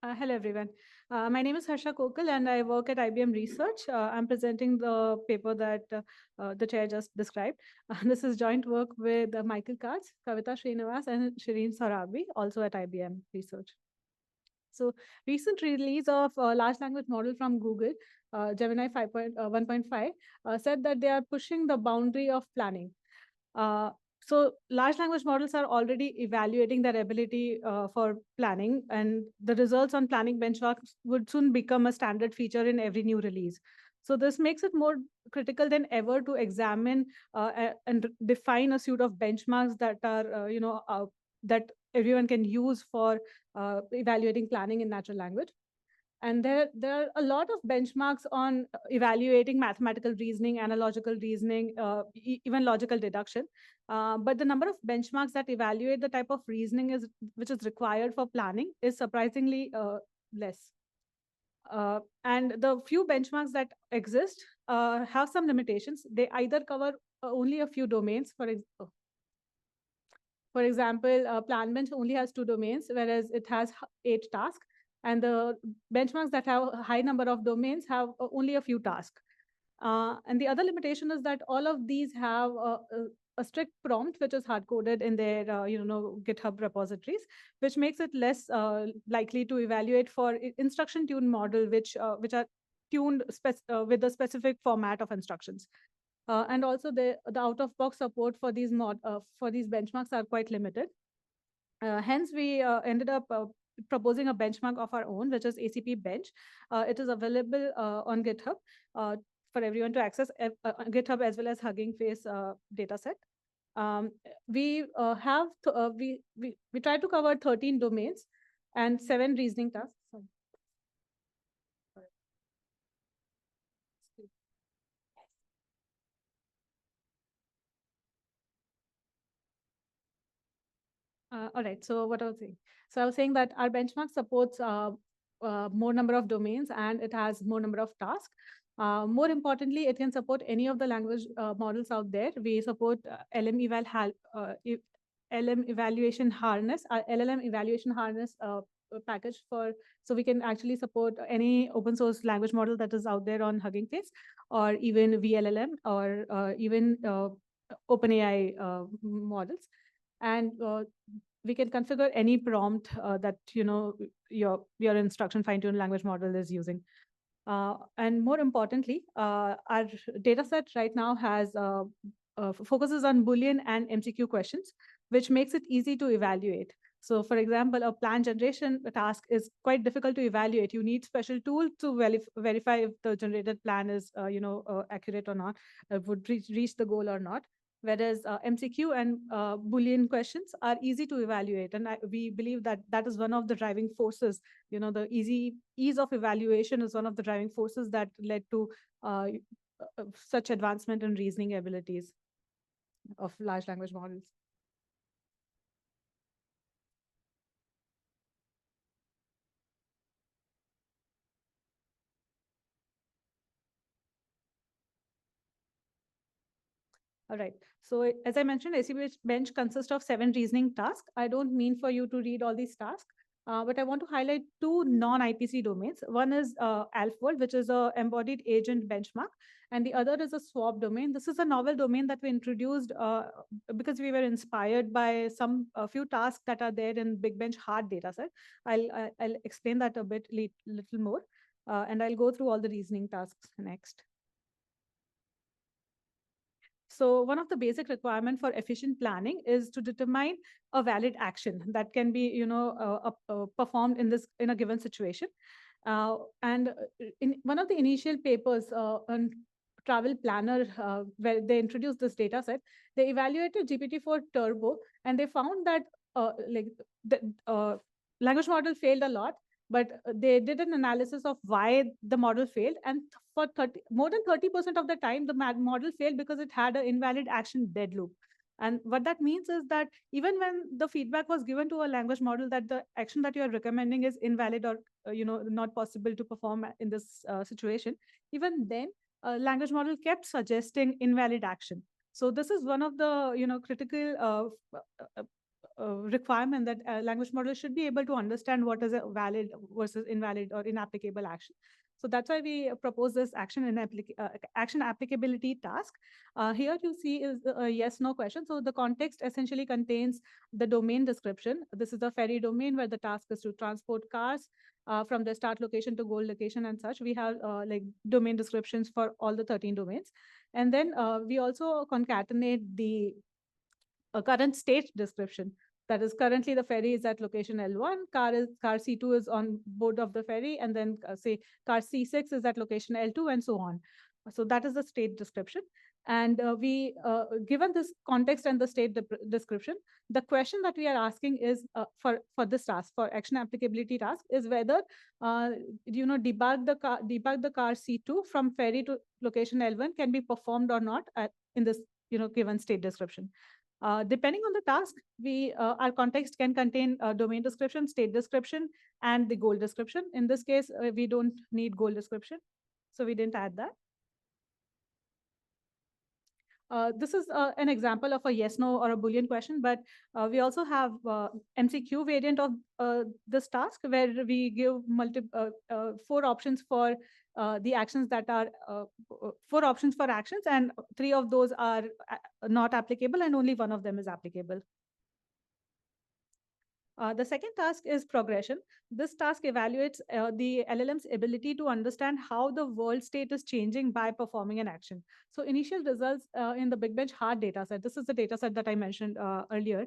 Hello, everyone. My name is Harsha Kokal, and I work at IBM Research. I'm presenting the paper that the chair just described. This is joint work with Michael Katz, Kavita Srinivas, and Shireen Sorabi, also at IBM Research. So, recent release of large language model from Google, Gemini 5.1.5, said that they are pushing the boundary of planning. Uh, so large language models are already evaluating their ability for planning, and the results on planning benchmarks would soon become a standard feature in every new release. So this makes it more critical than ever to examine and define a suite of benchmarks that are, that everyone can use for evaluating planning in natural language. And there are a lot of benchmarks on evaluating mathematical reasoning, analogical reasoning, even logical deduction. But the number of benchmarks that evaluate the type of reasoning which is required for planning is surprisingly less. And the few benchmarks that exist have some limitations. They either cover only a few domains. For example, PlanBench only has 2 domains, whereas it has 8 tasks. And the benchmarks that have a high number of domains have only a few tasks. And the other limitation is that all of these have a strict prompt, which is hard-coded in their GitHub repositories, which makes it less likely to evaluate for instruction-tuned model, which are tuned with a specific format of instructions. And also the out-of-box support for these benchmarks are quite limited. Hence, we ended up proposing a benchmark of our own, which is ACPBench. It is available on GitHub for everyone to access, GitHub as well as Hugging Face dataset. We try to cover 13 domains and 7 reasoning tasks. Sorry. All right, so what I was saying. So I was saying that our benchmark supports more number of domains, and it has more number of tasks. More importantly, it can support any of the language models out there. We support LM evaluation harness, LLM evaluation harness package so we can actually support any open source language model that is out there on Hugging Face, or even VLLM, or even OpenAI models. And we can configure any prompt that your instruction fine-tuned language model is using. And more importantly, our data set right now has focuses on Boolean and MCQ questions, which makes it easy to evaluate. So for example, a plan generation task is quite difficult to evaluate. You need special tools to verify if the generated plan is accurate or not, would reach the goal or not. Whereas MCQ and Boolean questions are easy to evaluate. And we believe that that is one of the driving forces. The ease of evaluation is one of the driving forces that led to such advancement in reasoning abilities of large language models. All right. So as I mentioned, ACPBench consists of 7 reasoning tasks. I don't mean for you to read all these tasks, but I want to highlight 2 non-IPC domains. One is ALFWorld, which is a embodied agent benchmark, and the other is a swap domain. This is a novel domain that we introduced because we were inspired by a few tasks that are there in Big Bench hard dataset. I'll explain that a little more, and I'll go through all the reasoning tasks next. So one of the basic requirement for efficient planning is to determine a valid action that can be, performed in a given situation. And in one of the initial papers on travel planner, where they introduced this data set, they evaluated GPT-4 Turbo, and they found that the language model failed a lot, but they did an analysis of why the model failed. And for more than 30% of the time, the model failed because it had an invalid action dead loop. And what that means is that even when the feedback was given to a language model that the action that you are recommending is invalid or not possible to perform in this situation, even then, language model kept suggesting invalid action. So this is one of the critical requirement that language models should be able to understand what is a valid versus invalid or inapplicable action. So that's why we propose this action applicability task. Here you see is a yes/no question. So the context essentially contains the domain description. This is the ferry domain where the task is to transport cars from the start location to goal location and such. We have like domain descriptions for all the 13 domains. And then we also concatenate the current state description. That is, currently the ferry is at location L1, car C2 is on board of the ferry, and then say car C6 is at location L2, and so on. So that is the state description. And given this context and the state description, the question that we are asking is for this task, for action applicability task, is whether debug the car C2 from ferry to location L1 can be performed or not in this given state description. Depending on the task, our context can contain domain description, state description, and the goal description. In this case, we don't need goal description, so we didn't add that. This is an example of a yes, no, or a Boolean question, but we also have MCQ variant of this task where we give 4 options for the actions that are 4 options for actions, and 3 of those are not applicable, and only 1 of them is applicable. The second task is progression. This task evaluates the LLM's ability to understand how the world state is changing by performing an action. So initial results in the BigBench hard data set, this is the data set that I mentioned earlier,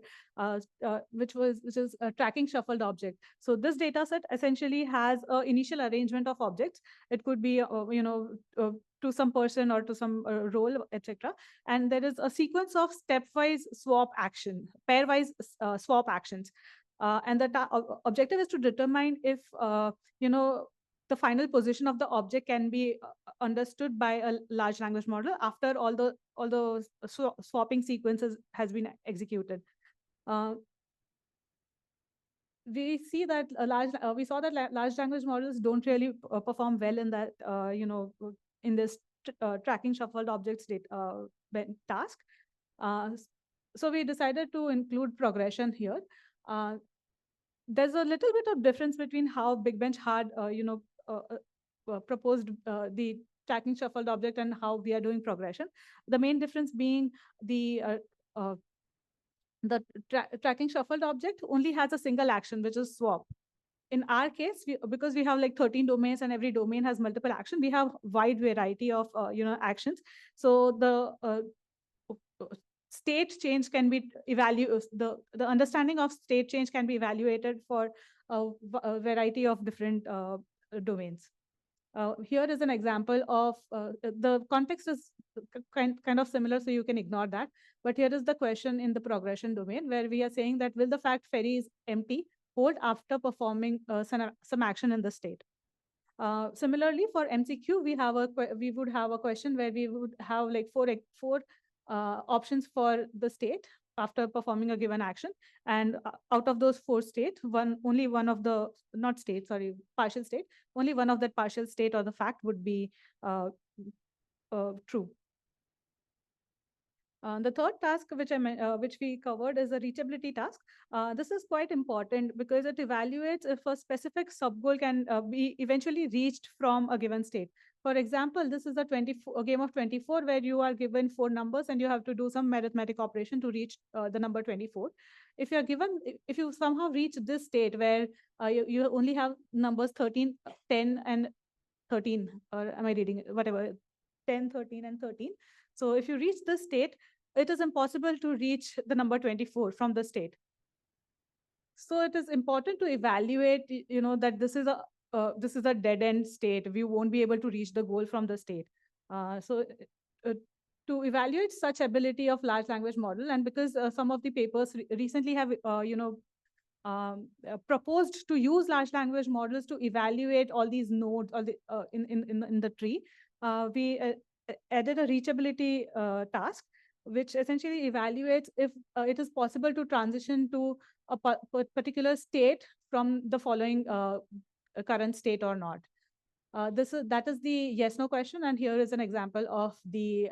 which is a tracking shuffled object. So this data set essentially has an initial arrangement of objects. It could be, to some person or to some role, etc. And there is a sequence of stepwise swap action, pairwise swap actions. And the objective is to determine if, the final position of the object can be understood by a large language model after all the swapping sequences has been executed. We see that we saw that large language models don't really perform well in that, in this tracking shuffled objects task. So we decided to include progression here. There's a little bit of difference between how BigBench had, proposed the tracking shuffled object and how we are doing progression. The main difference being the tracking shuffled object only has a single action, which is swap. In our case, because we have like 13 domains and every domain has multiple actions, we have wide variety of actions. So the state change can be evaluated, the understanding of state change can be evaluated for a variety of different domains. Here is an example of the context is kind of similar, so you can ignore that. But here is the question in the progression domain where we are saying that will the fact ferry is empty hold after performing some action in the state. Similarly, for MCQ, we would have a question where we would have like four options for the state after performing a given action, and out of those 4 states, only one of the partial state, only one of that partial state or the fact would be true. The third task which we covered is a reachability task. This is quite important because it evaluates if a specific subgoal can be eventually reached from a given state. For example, this is a game of 24 where you are given 4 numbers and you have to do some arithmetic operation to reach the number 24. If you somehow reach this state where you only have numbers 13, 10, and 13, or am I reading it? Whatever, 10, 13, and 13. So if you reach this state, it is impossible to reach the number 24 from the state. So it is important to evaluate, that this is a dead end state. We won't be able to reach the goal from the state. To evaluate such ability of large language model, and because some of the papers recently have, proposed to use large language models to evaluate all these nodes in the tree, we added a reachability task, which essentially evaluates if it is possible to transition to a particular state from the following current state or not. That is the yes/no question, and here is an example of the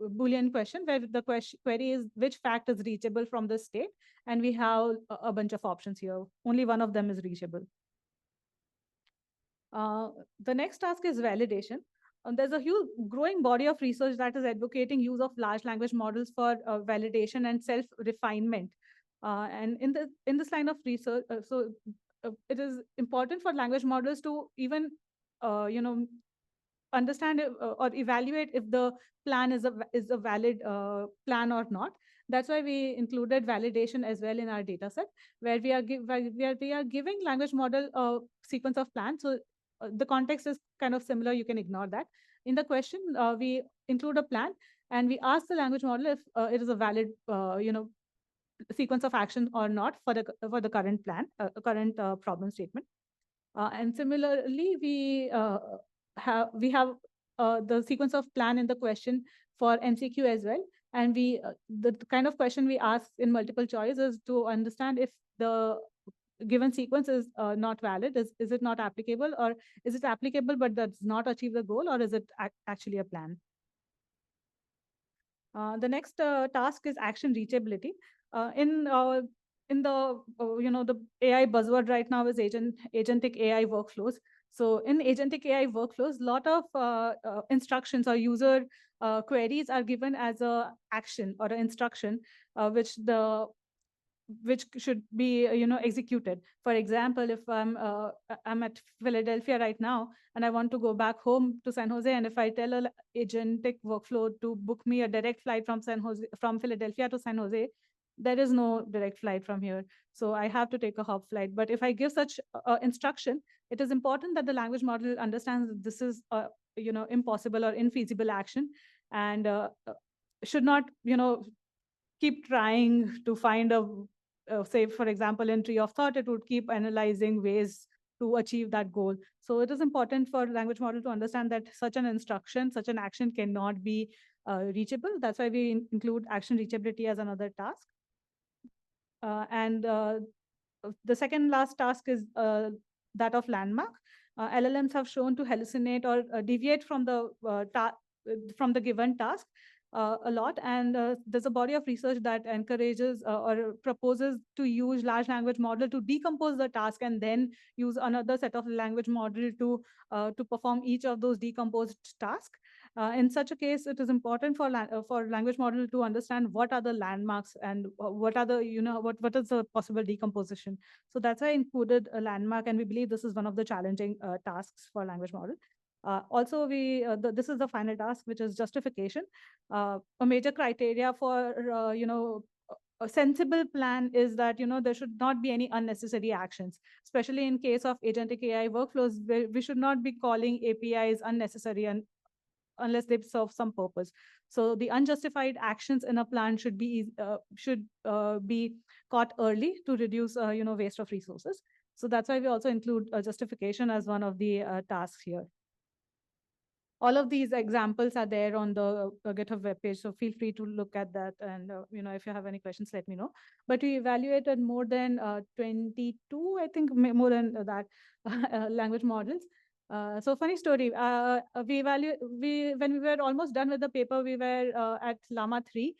Boolean question, where the query is which fact is reachable from the state, and we have a bunch of options here. Only one of them is reachable. The next task is validation. There's a huge growing body of research that is advocating use of large language models for validation and self-refinement. And in this line of research, it is important for language models to even, you know, understand or evaluate if the plan is a valid plan or not. That's why we included validation as well in our data set, where we are giving language model a sequence of plans. So the context is kind of similar. You can ignore that. In the question, we include a plan, and we ask the language model if it is a valid, sequence of action or not for the current plan, current problem statement. And similarly, we have the sequence of plan in the question for MCQ as well. And the kind of question we ask in multiple choice is to understand if the given sequence is not valid. Is it not applicable, or is it applicable but does not achieve the goal, or is it actually a plan? The next task is action reachability. In the the AI buzzword right now is agentic AI workflows. So in agentic AI workflows, a lot of instructions or user queries are given as a action or an instruction, which should be executed. For example, if I'm at Philadelphia right now and I want to go back home to San Jose, and if I tell a agentic workflow to book me a direct flight from Philadelphia to San Jose, there is no direct flight from here, so I have to take a hop flight. But if I give such instruction, it is important that the language model understands that this is a impossible or infeasible action, and should not keep trying to find a say, for example, in tree of thought, it would keep analyzing ways to achieve that goal. So it is important for language model to understand that such an instruction, such an action cannot be reachable. That's why we include action reachability as another task. And the second last task is that of landmark. LLMs have shown to hallucinate or deviate from the given task a lot, and there's a body of research that encourages or proposes to use large language model to decompose the task and then use another set of language model to perform each of those decomposed tasks. In such a case, it is important for language model to understand what are the landmarks and what are the what is the possible decomposition. So that's why I included a landmark, and we believe this is one of the challenging tasks for language model. Also, this is the final task, which is justification. A major criteria for a sensible plan is that there should not be any unnecessary actions, especially in case of agentic AI workflows. We should not be calling APIs unnecessary and unless they serve some purpose. So the unjustified actions in a plan should be caught early to reduce waste of resources. So that's why we also include justification as one of the tasks here. All of these examples are there on the GitHub webpage, so feel free to look at that. And if you have any questions, let me know. But we evaluated more than 22, I think, more than that, language models. So funny story. When we were almost done with the paper, we were at Llama 3.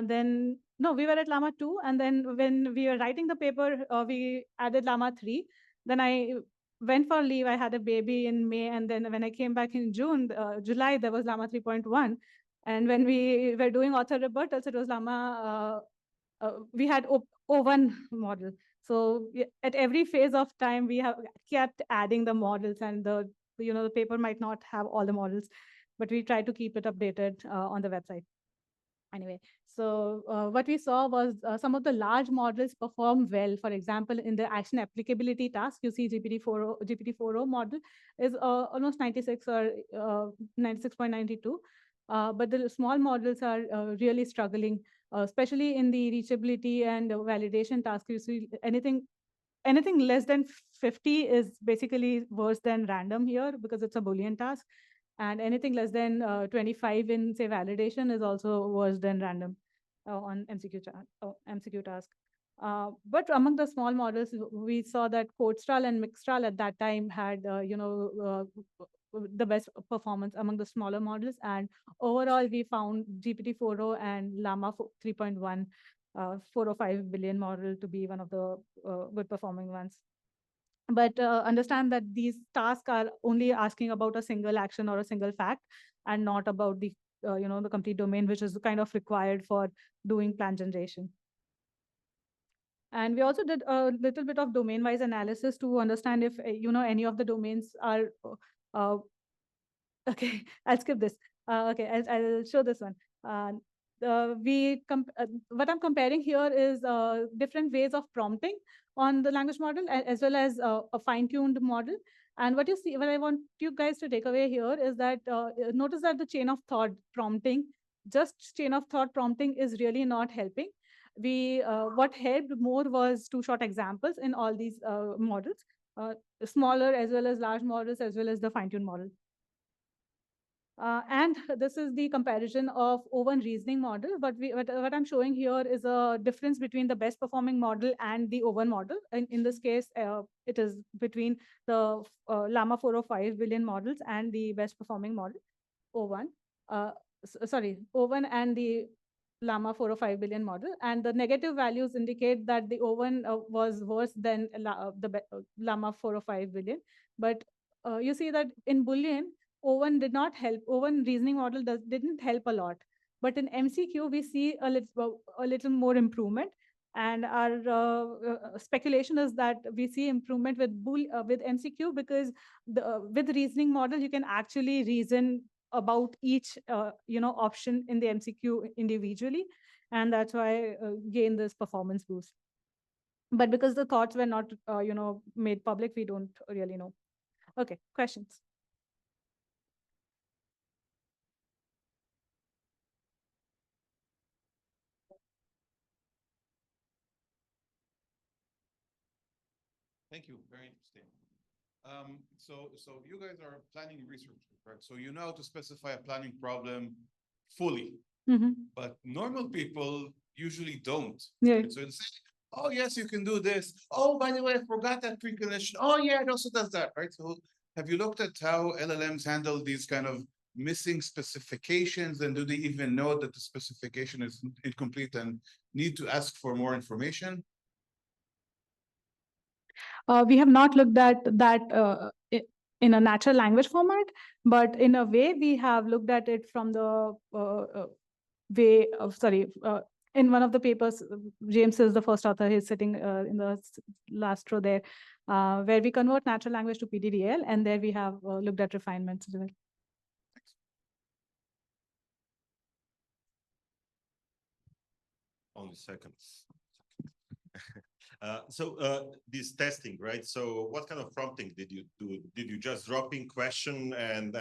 Then no, we were at Llama 2, and then when we were writing the paper, we added Llama 3. Then I went for leave. I had a baby in May, and then when I came back in July, there was Llama 3.1. And when we were doing author rebuttals, it was Llama. We had O1 model. So at every phase of time, we have kept adding the models, and the paper might not have all the models, but we try to keep it updated on the website. Anyway, so what we saw was some of the large models perform well. For example, in the action applicability task, you see GPT-4o model is almost 96 or 96.92. But the small models are really struggling, especially in the reachability and validation task. You see anything less than 50 is basically worse than random here, because it's a Boolean task. And anything less than 25 in, say, validation is also worse than random on MCQ task. But among the small models, we saw that CodeStral and Mixtral at that time had the best performance among the smaller models. And overall, we found GPT-4o and Llama 3.1, 405 billion model to be one of the good performing ones. But understand that these tasks are only asking about a single action or a single fact, and not about the the complete domain, which is kind of required for doing plan generation. And we also did a little bit of domain-wise analysis to understand if any of the domains are okay. I'll skip this. Okay, I'll show this one. What I'm comparing here is different ways of prompting on the language model, as well as a fine-tuned model. And what you see, what I want you guys to take away here is that notice that the chain of thought prompting, just chain of thought prompting, is really not helping. What helped more was two-shot examples in all these models, smaller as well as large models, as well as the fine-tuned model. And this is the comparison of O1 reasoning model. But what I'm showing here is a difference between the best performing model and the O1 model. In this case, it is between the Llama 405 billion models and the best performing model, O1. Sorry, O1 and the Llama 405 billion model. And the negative values indicate that the O1 was worse than the Llama 405 billion. But you see that in Boolean, O1 did not help. O1 reasoning model didn't help a lot. But in MCQ, we see a little more improvement. And our speculation is that we see improvement with MCQ, because with reasoning model, you can actually reason about each option in the MCQ individually. And that's why gain this performance boost. But because the thoughts were not made public, we don't really know. Okay, questions? Thank you. Very interesting. So you guys are planning research, right? So you know how to specify a planning problem fully, but normal people usually don't. Yeah. So they say, oh, yes, you can do this. Oh, by the way, I forgot that precondition. Oh, yeah, it also does that, right? So have you looked at how LLMs handle these kind of missing specifications, and do they even know that the specification is incomplete and need to ask for more information? We have not looked at that in a natural language format, but in a way, we have looked at it from the way of, in one of the papers, James is the first author, he's sitting in the last row there, where we convert natural language to PDDL, and there we have looked at refinements as well. Only seconds. This testing, right? So what kind of prompting did you do? Did you just drop in question and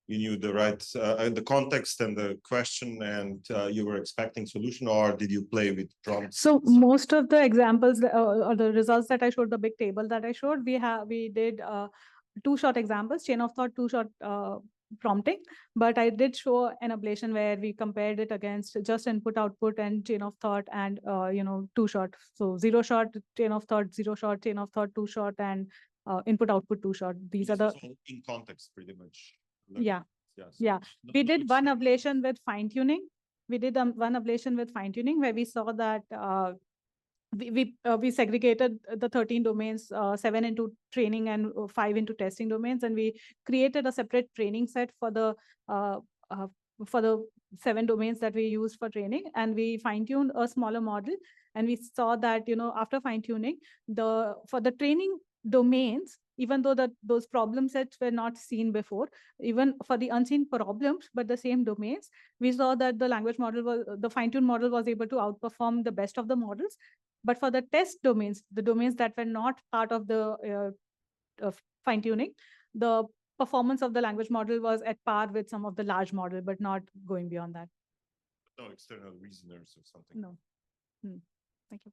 you knew the right the context and the question, and you were expecting solution, or did you play with prompts? So most of the examples or the results that I showed, the big table that I showed, we did two-shot examples, chain of thought, two-shot prompting. But I did show an ablation where we compared it against just input output and chain of thought and two-shot. So zero-shot, chain of thought, zero-shot, chain of thought, two-shot, and input output two-shot. These are the in context pretty much. Yeah. Yeah. We did one ablation with fine-tuning. We did one ablation with fine-tuning where we saw that we segregated the 13 domains, 7 into training and 5 into testing domains, and we created a separate training set for the 7 domains that we used for training, and we fine-tuned a smaller model. And we saw that after fine-tuning, for the training domains, even though those problem sets were not seen before, even for the unseen problems, but the same domains, we saw that the fine-tuned model was able to outperform the best of the models. But for the test domains, the domains that were not part of the fine-tuning, the performance of the language model was at par with some of the large model, but not going beyond that. No external reasoners or something. No. Thank you.